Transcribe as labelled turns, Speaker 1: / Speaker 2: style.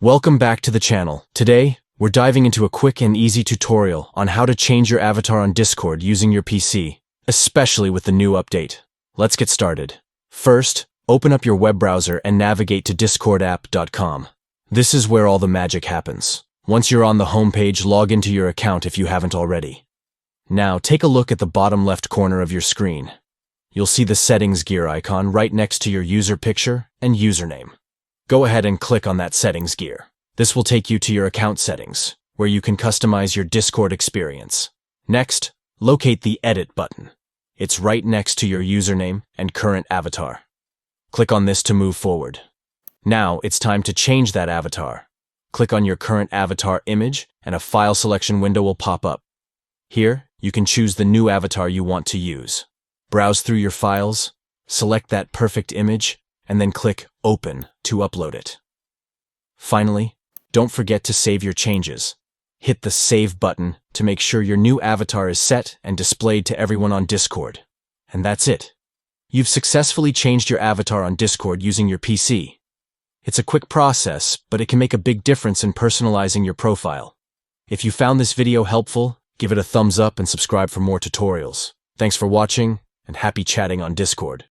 Speaker 1: Welcome back to the channel. Today, we're diving into a quick and easy tutorial on how to change your avatar on Discord using your PC, especially with the new update. Let's get started. First, open up your web browser and navigate to discordapp.com. This is where all the magic happens. Once you're on the homepage, log into your account if you haven't already. Now, take a look at the bottom left corner of your screen. You'll see the settings gear icon right next to your user picture and username. Go ahead and click on that settings gear. This will take you to your account settings, where you can customize your Discord experience. Next, locate the Edit button. It's right next to your username and current avatar. Click on this to move forward. Now, it's time to change that avatar. Click on your current avatar image, and a file selection window will pop up. Here, you can choose the new avatar you want to use. Browse through your files, select that perfect image, and then click Open to upload it. Finally, don't forget to save your changes. Hit the Save button to make sure your new avatar is set and displayed to everyone on Discord. And that's it. You've successfully changed your avatar on Discord using your PC. It's a quick process, but it can make a big difference in personalizing your profile. If you found this video helpful, give it a thumbs up and subscribe for more tutorials. Thanks for watching, and happy chatting on Discord.